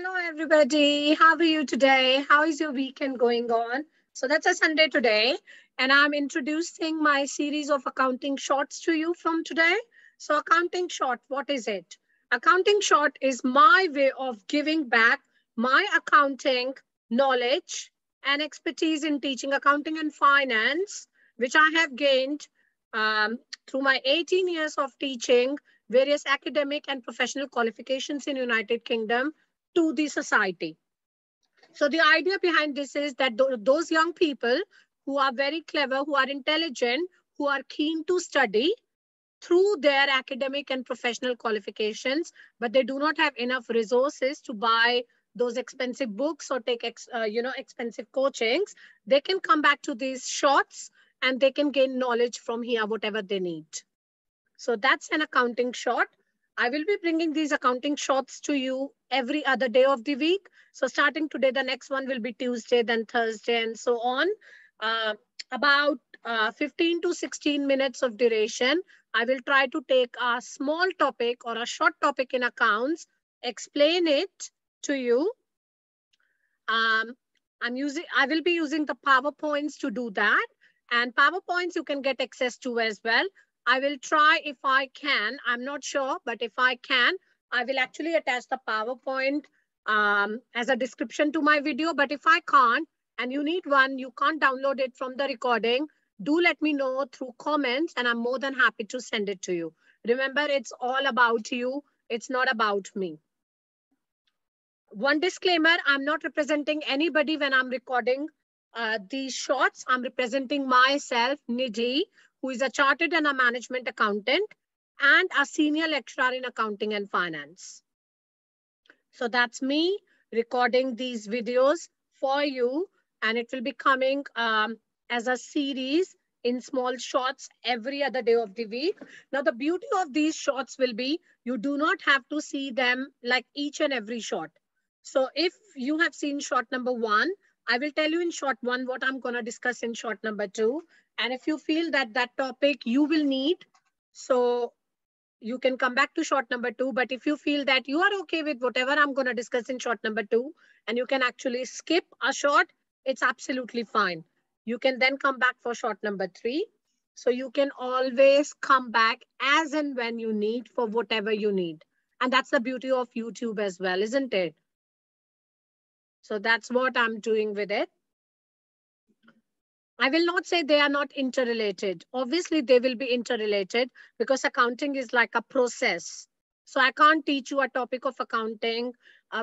Hello, everybody. How are you today? How is your weekend going on? So that's a Sunday today, and I'm introducing my series of accounting shorts to you from today. So, accounting short, what is it? Accounting short is my way of giving back my accounting knowledge and expertise in teaching accounting and finance, which I have gained through my 18 years of teaching various academic and professional qualifications in United Kingdom to the society. So the idea behind this is that those young people who are very clever, who are intelligent, who are keen to study through their academic and professional qualifications, but they do not have enough resources to buy those expensive books or take expensive coachings, they can come back to these shorts and they can gain knowledge from here, whatever they need. So that's an accounting short. I will be bringing these accounting shorts to you every other day of the week. So starting today, the next one will be Tuesday, then Thursday, and so on. Uh, about 15 to 16 minutes of duration. I will try to take a small topic or a short topic in accounts, explain it to you. I will be using the PowerPoints to do that. And PowerPoints you can get access to as well. I will try if I can. I'm not sure, but if I can, I will actually attach the PowerPoint as a description to my video. But if I can't, and you need one, you can't download it from the recording, do let me know through comments, and I'm more than happy to send it to you. Remember, it's all about you. It's not about me. One disclaimer, I'm not representing anybody when I'm recording these shorts. I'm representing myself, Nidhi, who is a chartered and a management accountant and a senior lecturer in accounting and finance. So that's me recording these videos for you, and it will be coming as a series in small shorts every other day of the week. Now, the beauty of these shorts will be you do not have to see them like each and every short. So if you have seen short number 1, I will tell you in short 1 what I'm going to discuss in short number 2. And if you feel that that topic you will need, so you can come back to short number 2. But if you feel that you are okay with whatever I'm going to discuss in short number 2, and you can actually skip a short, it's absolutely fine. You can then come back for short number 3. So you can always come back as and when you need for whatever you need. And that's the beauty of YouTube as well, isn't it? So that's what I'm doing with it. I will not say they are not interrelated. Obviously, they will be interrelated because accounting is like a process. So I can't teach you a topic of accounting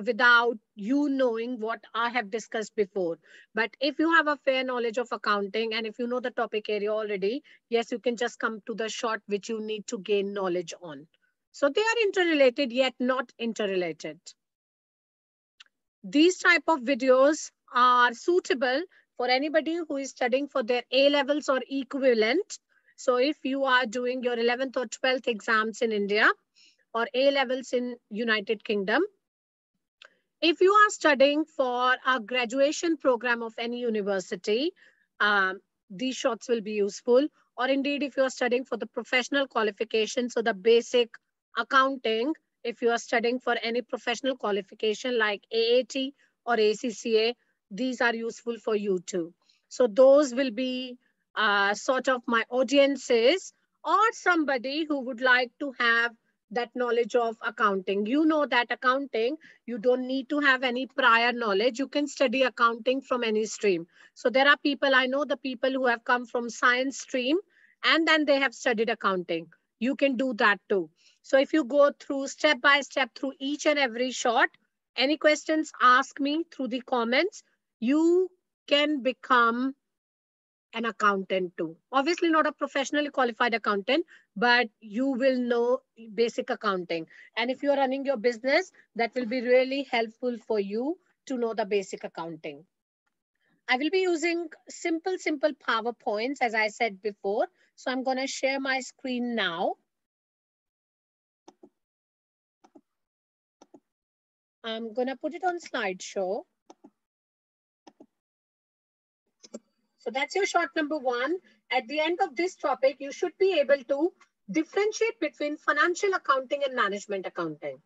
without you knowing what I have discussed before. But if you have a fair knowledge of accounting and if you know the topic area already, yes, you can just come to the short which you need to gain knowledge on. So they are interrelated yet not interrelated. These type of videos are suitable for anybody who is studying for their A levels or equivalent. So if you are doing your 11th or 12th exams in India or A levels in United Kingdom, if you are studying for a graduation program of any university, these shorts will be useful. Or indeed, if you are studying for the professional qualification, so the basic accounting, if you are studying for any professional qualification like AAT or ACCA, these are useful for you too. So those will be sort of my audiences or somebody who would like to have that knowledge of accounting. You know that accounting, you don't need to have any prior knowledge. You can study accounting from any stream. So there are people, I know the people who have come from science stream and then they have studied accounting. You can do that too. So if you go through step by step through each and every short, any questions, ask me through the comments. You can become an accountant too. Obviously not a professionally qualified accountant, but you will know basic accounting. And if you're running your business, that will be really helpful for you to know the basic accounting. I will be using simple PowerPoints, as I said before. So I'm going to share my screen now. I'm going to put it on slideshow. So that's your short number 1. At the end of this topic, you should be able to differentiate between financial accounting and management accounting.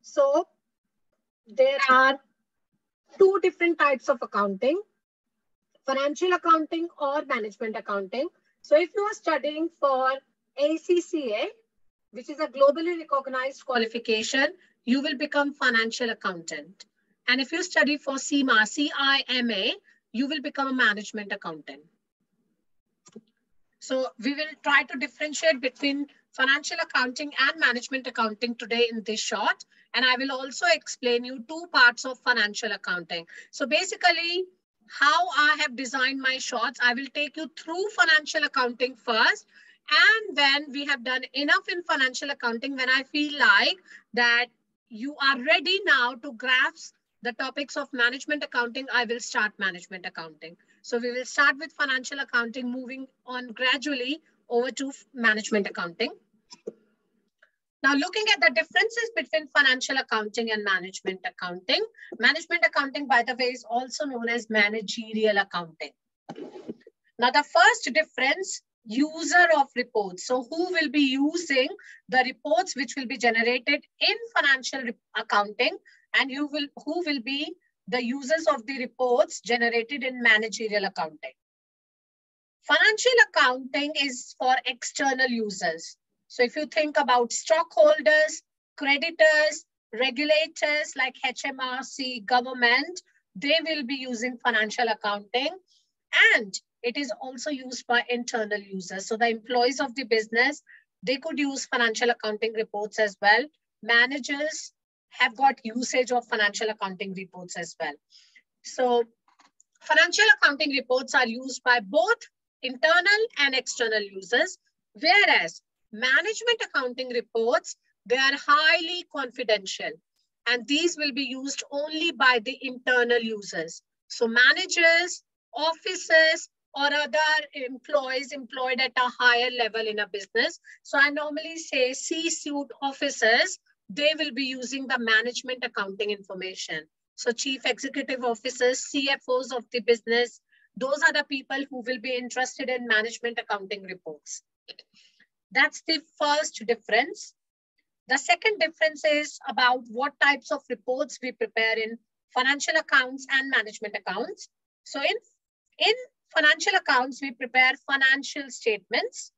So there are two different types of accounting: financial accounting or management accounting. So if you are studying for ACCA, which is a globally recognized qualification, you will become financial accountant. And if you study for CIMA, you will become a management accountant. So we will try to differentiate between financial accounting and management accounting today in this short. And I will also explain you two parts of financial accounting. So basically, how I have designed my shorts, I will take you through financial accounting first. And when we have done enough in financial accounting, when I feel like that you are ready now to grasp the topics of management accounting, I will start management accounting. So we will start with financial accounting, moving on gradually over to management accounting. Now, looking at the differences between financial accounting and management accounting. Management accounting, by the way, is also known as managerial accounting. Now, the first difference, user of reports. So who will be using the reports which will be generated in financial accounting, and who will be the users of the reports generated in managerial accounting. Financial accounting is for external users. So if you think about stockholders, creditors, regulators like HMRC, government, they will be using financial accounting, and it is also used by internal users. So the employees of the business, they could use financial accounting reports as well. Managers have got usage of financial accounting reports as well. So financial accounting reports are used by both internal and external users, whereas management accounting reports, they are highly confidential, and these will be used only by the internal users. So managers, officers, or other employees employed at a higher level in a business. So I normally say C-suite officers, they will be using the management accounting information. So chief executive officers, CFOs of the business, those are the people who will be interested in management accounting reports. That's the first difference. The second difference is about what types of reports we prepare in financial accounts and management accounts. So in financial accounts, we prepare financial statements.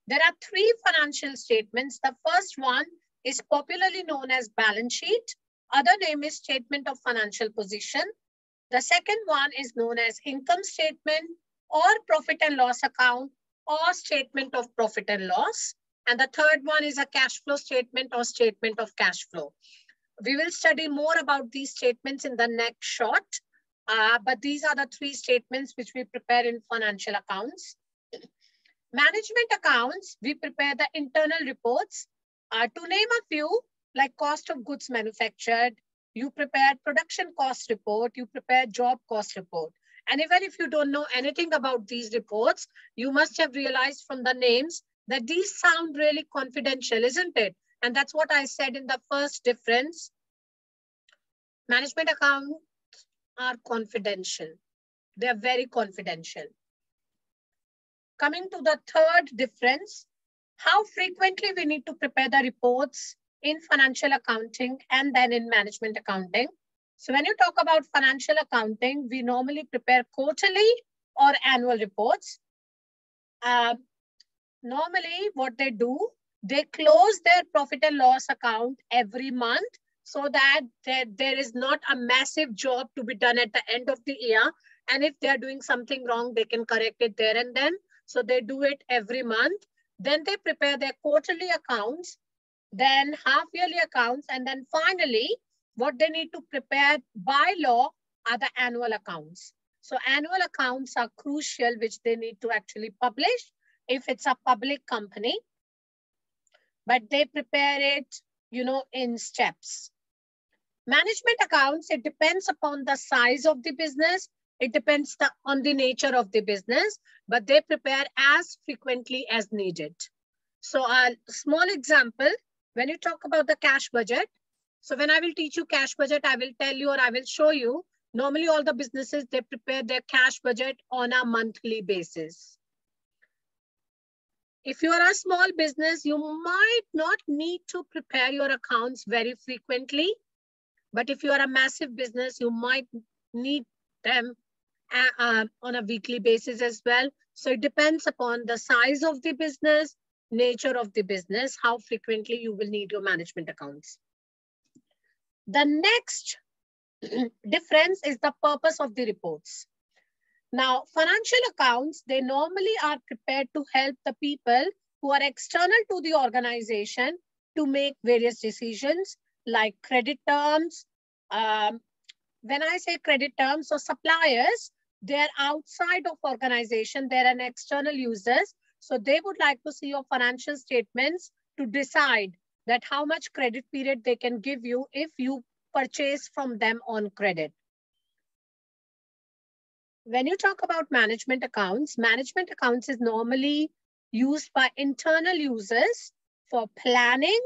There are three financial statements. The first one is popularly known as balance sheet. Other name is statement of financial position. The second one is known as income statement or profit and loss account or statement of profit and loss. And the third one is a cash flow statement or statement of cash flow. We will study more about these statements in the next short, but these are the three statements which we prepare in financial accounts. Management accounts, we prepare the internal reports. To name a few, like cost of goods manufactured, you prepare production cost report, you prepare job cost report. And even if you don't know anything about these reports, you must have realized from the names that these sound really confidential, isn't it? And that's what I said in the first difference. Management accounts are confidential. They're very confidential. Coming to the third difference, how frequently we need to prepare the reports in financial accounting and then in management accounting. So when you talk about financial accounting, we normally prepare quarterly or annual reports. Normally what they do, they close their profit and loss account every month so that there is not a massive job to be done at the end of the year. And if they're doing something wrong, they can correct it there and then. So they do it every month. Then they prepare their quarterly accounts, then half-yearly accounts, and then finally, what they need to prepare by law are the annual accounts. So annual accounts are crucial, which they need to actually publish if it's a public company. But they prepare it, in steps. Management accounts, it depends upon the size of the business. It depends on the nature of the business, but they prepare as frequently as needed. So a small example, when you talk about the cash budget, so when I will teach you cash budget, I will tell you or I will show you, normally all the businesses, they prepare their cash budget on a monthly basis. If you are a small business, you might not need to prepare your accounts very frequently. But if you are a massive business, you might need them on a weekly basis as well. So it depends upon the size of the business, nature of the business, how frequently you will need your management accounts. The next difference is the purpose of the reports. Now, financial accounts, they normally are prepared to help the people who are external to the organization to make various decisions like credit terms. When I say credit terms, so suppliers, they're outside of organization, they're an external users. So they would like to see your financial statements to decide that how much credit period they can give you if you purchase from them on credit. When you talk about management accounts is normally used by internal users for planning,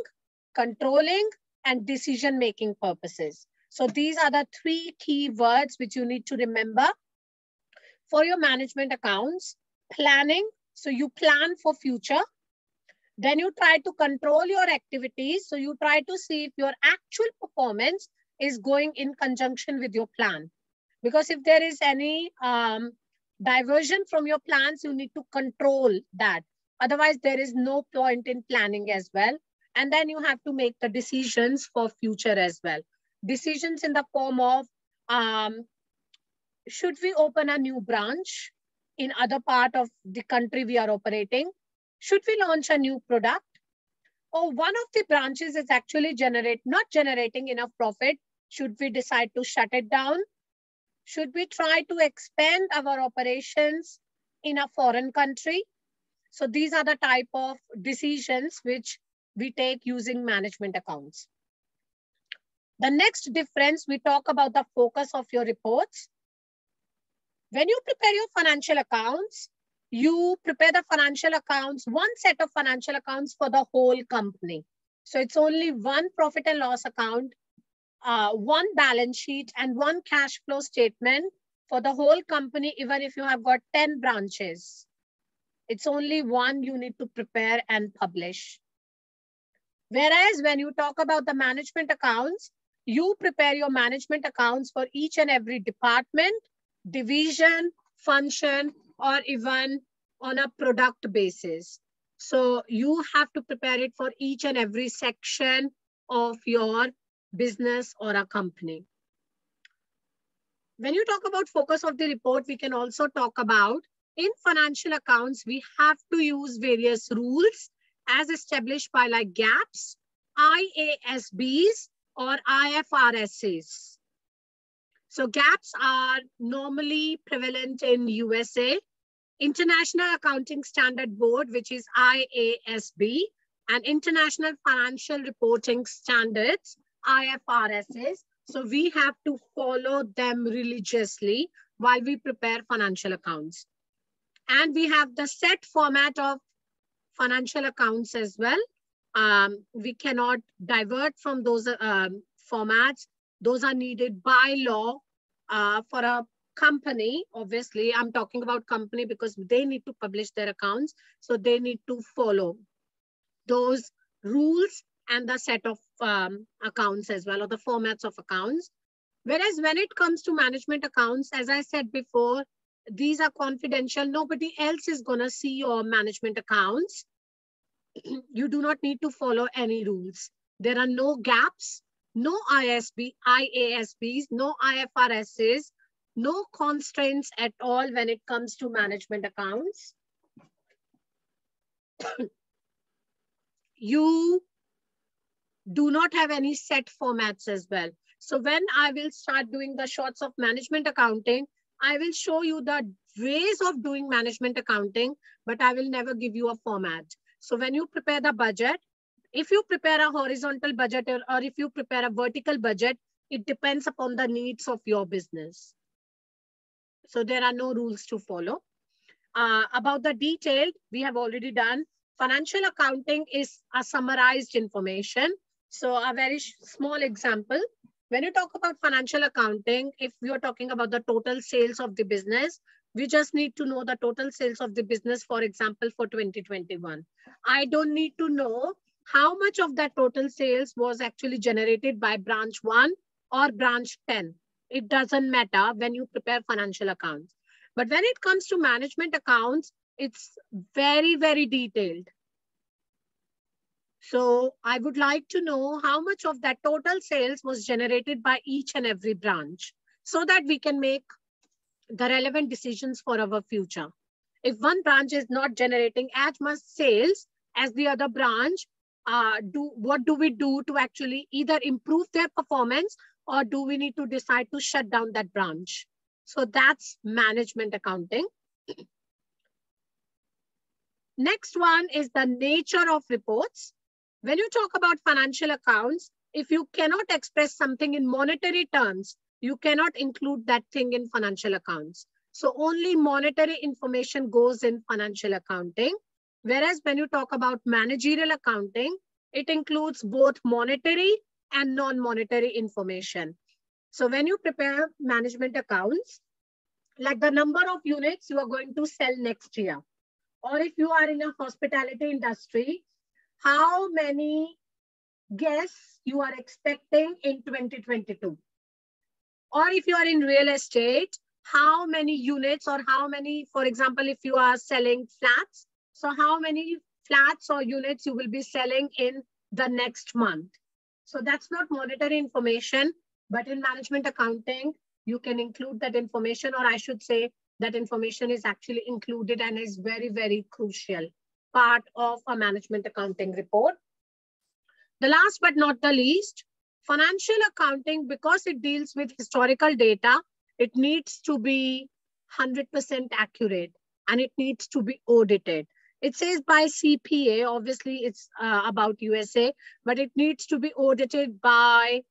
controlling, and decision-making purposes. So these are the three key words which you need to remember for your management accounts. Planning, so you plan for future. Then you try to control your activities. So you try to see if your actual performance is going in conjunction with your plan. Because if there is any diversion from your plans, you need to control that. Otherwise, there is no point in planning as well. And then you have to make the decisions for future as well. Decisions in the form of, should we open a new branch in other part of the country we are operating? Should we launch a new product? Or one of the branches is actually not generating enough profit. Should we decide to shut it down? Should we try to expand our operations in a foreign country? So these are the type of decisions which we take using management accounts. The next difference, we talk about the focus of your reports. When you prepare your financial accounts, you prepare the financial accounts, one set of financial accounts for the whole company. So it's only one profit and loss account, one balance sheet, and one cash flow statement for the whole company, even if you have got 10 branches. It's only one you need to prepare and publish. Whereas when you talk about the management accounts, you prepare your management accounts for each and every department, division, function, or even on a product basis. So you have to prepare it for each and every section of your business or a company. When you talk about focus of the report, we can also talk about in financial accounts, we have to use various rules as established by like GAAPs, IASBs, or IFRSs. So GAAPs are normally prevalent in USA, International Accounting Standard Board, which is IASB, and International Financial Reporting Standards, IFRSs. So we have to follow them religiously while we prepare financial accounts. And we have the set format of financial accounts as well. We cannot divert from those formats. Those are needed by law for a company. Obviously, I'm talking about company because they need to publish their accounts. So they need to follow those rules and the set of accounts as well, or the formats of accounts. Whereas when it comes to management accounts, as I said before, these are confidential. Nobody else is going to see your management accounts. You do not need to follow any rules. There are no GAAPs, no IASBs, no IFRSs, no constraints at all when it comes to management accounts. You do not have any set formats as well. So when I will start doing the shorts of management accounting, I will show you the ways of doing management accounting, but I will never give you a format. So when you prepare the budget, if you prepare a horizontal budget or if you prepare a vertical budget, it depends upon the needs of your business. So there are no rules to follow. About the detailed, we have already done. Financial accounting is a summarized information. So a very small example. When you talk about financial accounting, if you're talking about the total sales of the business, we just need to know the total sales of the business, for example, for 2021. I don't need to know how much of that total sales was actually generated by branch 1 or branch 10. It doesn't matter when you prepare financial accounts. But when it comes to management accounts, it's very, very detailed. So I would like to know how much of that total sales was generated by each and every branch so that we can make the relevant decisions for our future. If one branch is not generating as much sales as the other branch, what do we do to actually either improve their performance, or do we need to decide to shut down that branch? So that's management accounting. Next one is the nature of reports. When you talk about financial accounts, if you cannot express something in monetary terms, you cannot include that thing in financial accounts. So only monetary information goes in financial accounting. Whereas when you talk about managerial accounting, it includes both monetary and non-monetary information. So when you prepare management accounts, like the number of units you are going to sell next year, or if you are in a hospitality industry, how many guests you are expecting in 2022. Or if you are in real estate, how many units or how many, for example, if you are selling flats, so how many flats or units you will be selling in the next month. So that's not monetary information, but in management accounting, you can include that information, or I should say that information is actually included and is very, very crucial part of a management accounting report. The last but not the least, financial accounting, because it deals with historical data, it needs to be 100% accurate and it needs to be audited. It says by CPA, obviously it's about USA, but it needs to be audited by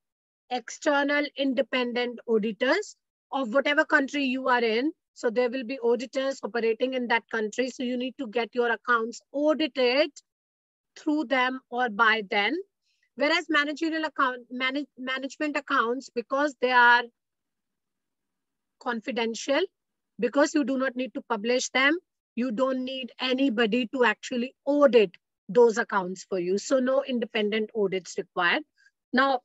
external independent auditors of whatever country you are in. So there will be auditors operating in that country. So you need to get your accounts audited through them or by them. Whereas management accounts, because they are confidential, because you do not need to publish them, you don't need anybody to actually audit those accounts for you. So no independent audits required. Now,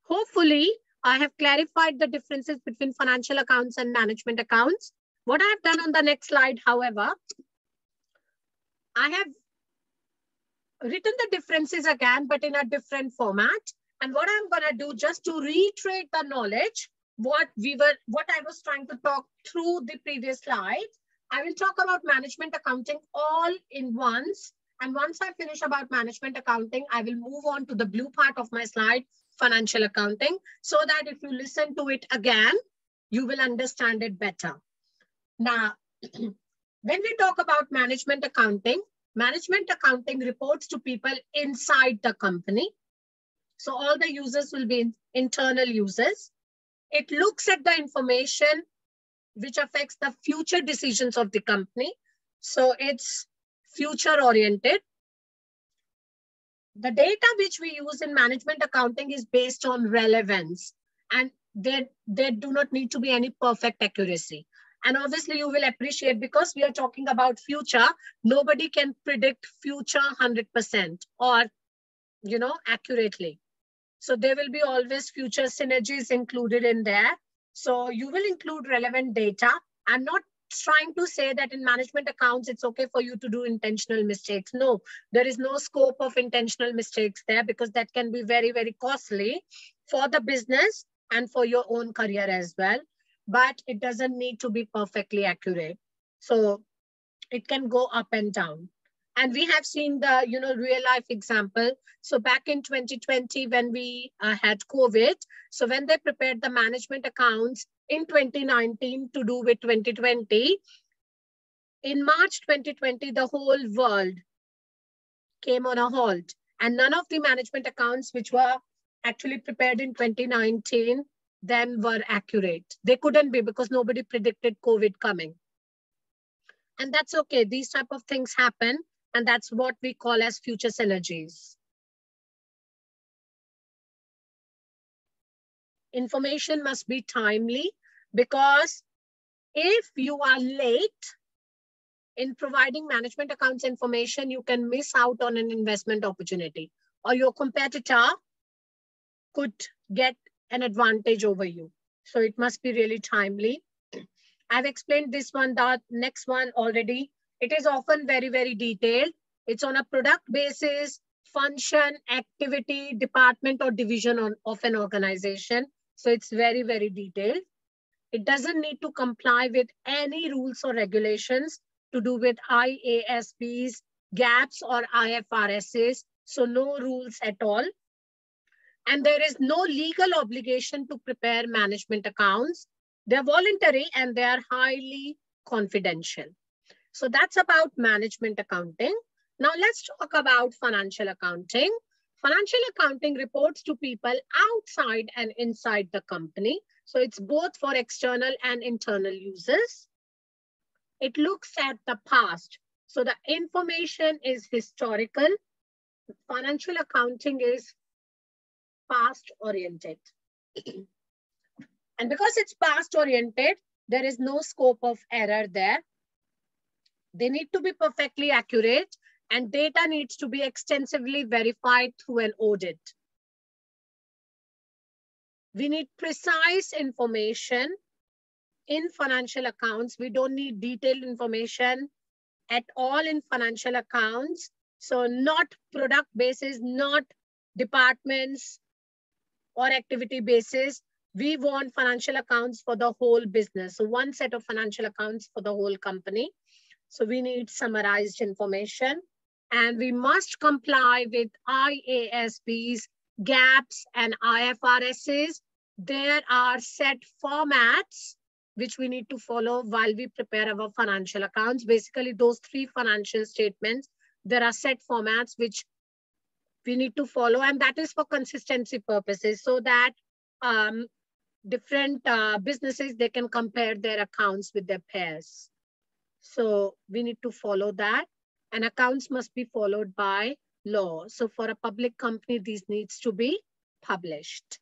hopefully, I have clarified the differences between financial accounts and management accounts. What I have done on the next slide, however, I have written the differences again, but in a different format. And what I'm going to do, just to reiterate the knowledge, what I was trying to talk through the previous slide, I will talk about management accounting all in once. And once I finish about management accounting, I will move on to the blue part of my slide, financial accounting, so that if you listen to it again, you will understand it better. Now, when we talk about management accounting reports to people inside the company. So all the users will be internal users. It looks at the information which affects the future decisions of the company. So it's future oriented. The data which we use in management accounting is based on relevance, and there do not need to be any perfect accuracy. And obviously you will appreciate, because we are talking about future, nobody can predict future 100% or, accurately. So there will be always future synergies included in there. So you will include relevant data. I'm not trying to say that in management accounts, it's okay for you to do intentional mistakes. No, there is no scope of intentional mistakes there, because that can be very, very costly for the business and for your own career as well. But it doesn't need to be perfectly accurate. So it can go up and down. And we have seen the, real life example. So back in 2020, when we had COVID, so when they prepared the management accounts in 2019 to do with 2020, in March 2020, the whole world came on a halt. And none of the management accounts which were actually prepared in 2019 then were accurate. They couldn't be, because nobody predicted COVID coming. And that's okay. These type of things happen. And that's what we call as future synergies. Information must be timely, because if you are late in providing management accounts information, you can miss out on an investment opportunity, or your competitor could get an advantage over you. So it must be really timely. I've explained this one, the next one already. It is often very, very detailed. It's on a product basis, function, activity, department, or division of an organization. So it's very, very detailed. It doesn't need to comply with any rules or regulations to do with IASBs, GAPs, or IFRSs. So no rules at all. And there is no legal obligation to prepare management accounts. They're voluntary and they are highly confidential. So that's about management accounting. Now let's talk about financial accounting. Financial accounting reports to people outside and inside the company. So it's both for external and internal users. It looks at the past. So the information is historical. Financial accounting is past oriented. And because it's past oriented, there is no scope of error there. They need to be perfectly accurate and data needs to be extensively verified through an audit. We need precise information in financial accounts. We don't need detailed information at all in financial accounts. So not product basis, not departments or activity basis. We want financial accounts for the whole business. So one set of financial accounts for the whole company. So we need summarized information and we must comply with IASBs, GAPs, and IFRSs. There are set formats which we need to follow while we prepare our financial accounts. Basically, those three financial statements, there are set formats which we need to follow, and that is for consistency purposes so that different businesses, they can compare their accounts with their peers. So we need to follow that, and accounts must be followed by law. So for a public company, these needs to be published.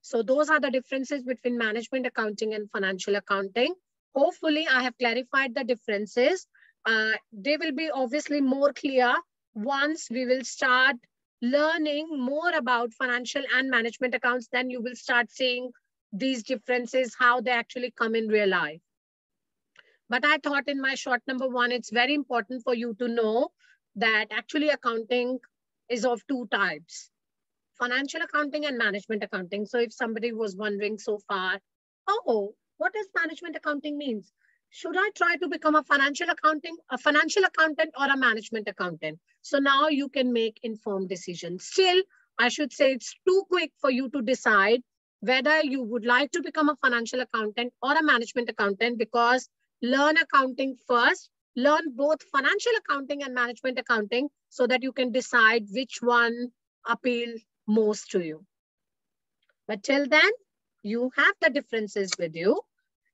So those are the differences between management accounting and financial accounting. Hopefully, I have clarified the differences. They will be obviously more clear once we will start learning more about financial and management accounts. Then you will start seeing these differences, how they actually come in real life. But I thought in my short number one, it's very important for you to know that actually accounting is of two types: financial accounting and management accounting. So if somebody was wondering so far, oh, what does management accounting means? Should I try to become a financial accountant or a management accountant? So now you can make informed decisions. Still, I should say it's too quick for you to decide whether you would like to become a financial accountant or a management accountant, because learn accounting first, learn both financial accounting and management accounting so that you can decide which one appeals most to you. But till then, you have the differences with you.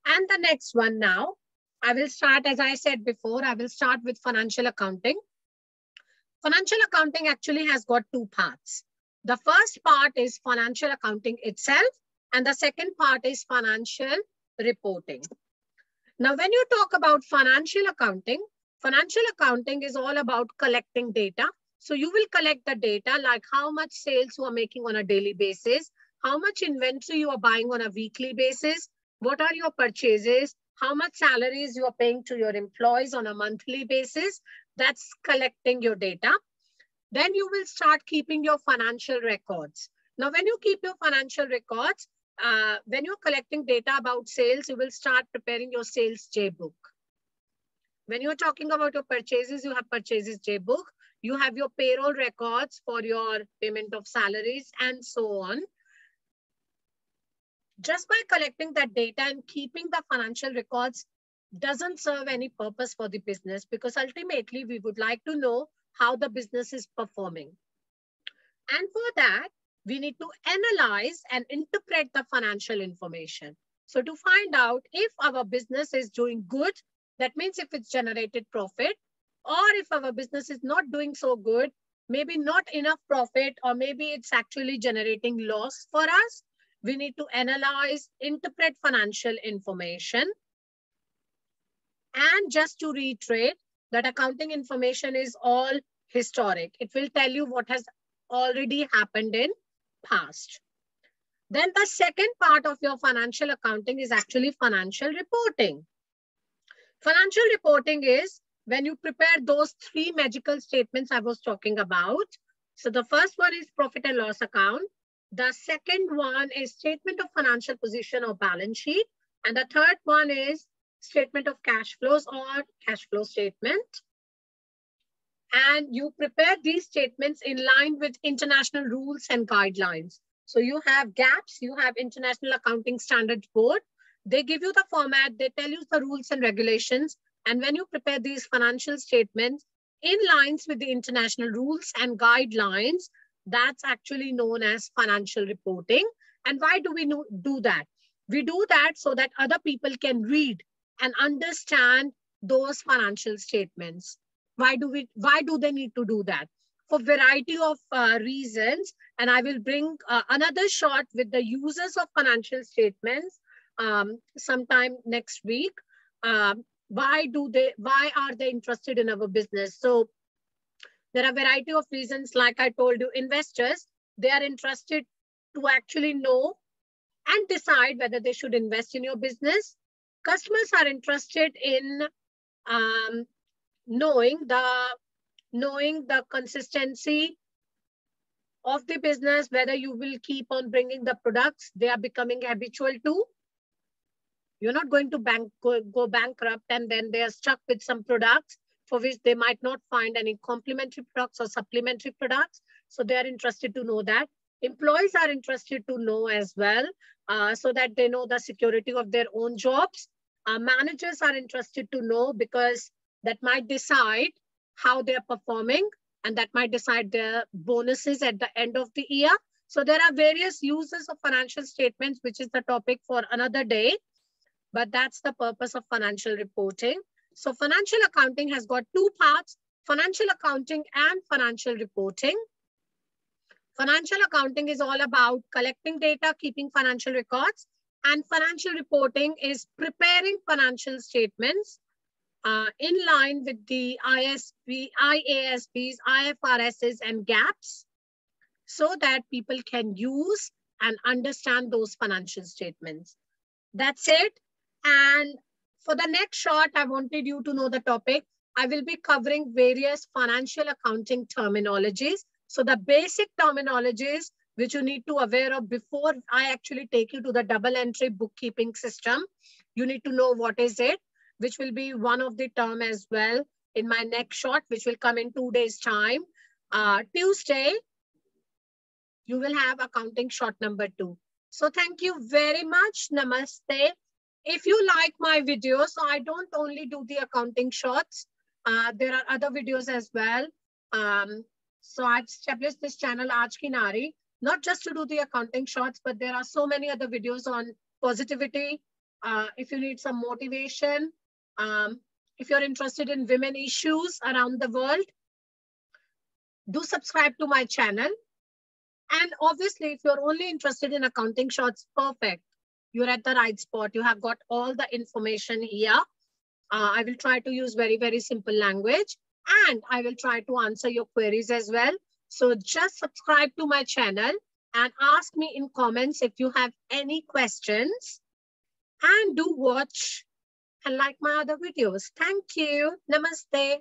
And the next one now, I will start, as I said before, I will start with financial accounting. Financial accounting actually has got two parts. The first part is financial accounting itself, and the second part is financial reporting. Now, when you talk about financial accounting is all about collecting data. So you will collect the data like how much sales you are making on a daily basis, how much inventory you are buying on a weekly basis, what are your purchases, how much salaries you are paying to your employees on a monthly basis. That's collecting your data. Then you will start keeping your financial records. Now, when you keep your financial records, when you're collecting data about sales, you will start preparing your sales J book. When you're talking about your purchases, you have purchases J book. You have your payroll records for your payment of salaries and so on. Just by collecting that data and keeping the financial records doesn't serve any purpose for the business, because ultimately we would like to know how the business is performing. And for that, we need to analyze and interpret the financial information. So to find out if our business is doing good, that means if it's generated profit, or if our business is not doing so good, maybe not enough profit, or maybe it's actually generating loss for us, we need to analyze, interpret financial information. And just to reiterate, that accounting information is all historic. It will tell you what has already happened in past. Then the second part of your financial accounting is actually financial reporting. Financial reporting is when you prepare those three magical statements I was talking about. So the first one is profit and loss account. The second one is statement of financial position or balance sheet. And the third one is statement of cash flows or cash flow statement. And you prepare these statements in line with international rules and guidelines. So you have GAPS, you have International Accounting Standards Board. They give you the format, they tell you the rules and regulations. And when you prepare these financial statements in lines with the international rules and guidelines, that's actually known as financial reporting. And why do we do that? We do that so that other people can read and understand those financial statements. Why do they need to do that? For variety of reasons, and I will bring another shot with the users of financial statements sometime next week. Why are they interested in our business? So there are a variety of reasons. Like I told you, investors, they are interested to actually know and decide whether they should invest in your business. Customers are interested in knowing the consistency of the business, whether you will keep on bringing the products they are becoming habitual to. You're not going to go bankrupt and then they are stuck with some products for which they might not find any complementary products or supplementary products. So they are interested to know that. Employees are interested to know as well, so that they know the security of their own jobs. Managers are interested to know because that might decide how they're performing, and that might decide their bonuses at the end of the year. So there are various uses of financial statements, which is the topic for another day, but that's the purpose of financial reporting. So financial accounting has got two parts, financial accounting and financial reporting. Financial accounting is all about collecting data, keeping financial records, and financial reporting is preparing financial statements in line with the IASBs, IFRSs, and GAPs, so that people can use and understand those financial statements. That's it. And for the next short, I wanted you to know the topic. I will be covering various financial accounting terminologies. So the basic terminologies which you need to aware of before I actually take you to the double entry bookkeeping system. You need to know what is it, which will be one of the term as well in my next short, which will come in 2 days time. Tuesday, you will have accounting short number 2. So thank you very much. Namaste. If you like my videos, so I don't only do the accounting shorts. There are other videos as well. So I've established this channel, Aaj Ki Nari, not just to do the accounting shorts, but there are so many other videos on positivity. If you need some motivation, if you're interested in women issues around the world, do subscribe to my channel. And obviously, if you're only interested in accounting shorts, perfect. You're at the right spot. You have got all the information here. I will try to use very, very simple language, and I will try to answer your queries as well. So just subscribe to my channel and ask me in comments if you have any questions, and do watch and like my other videos. Thank you. Namaste.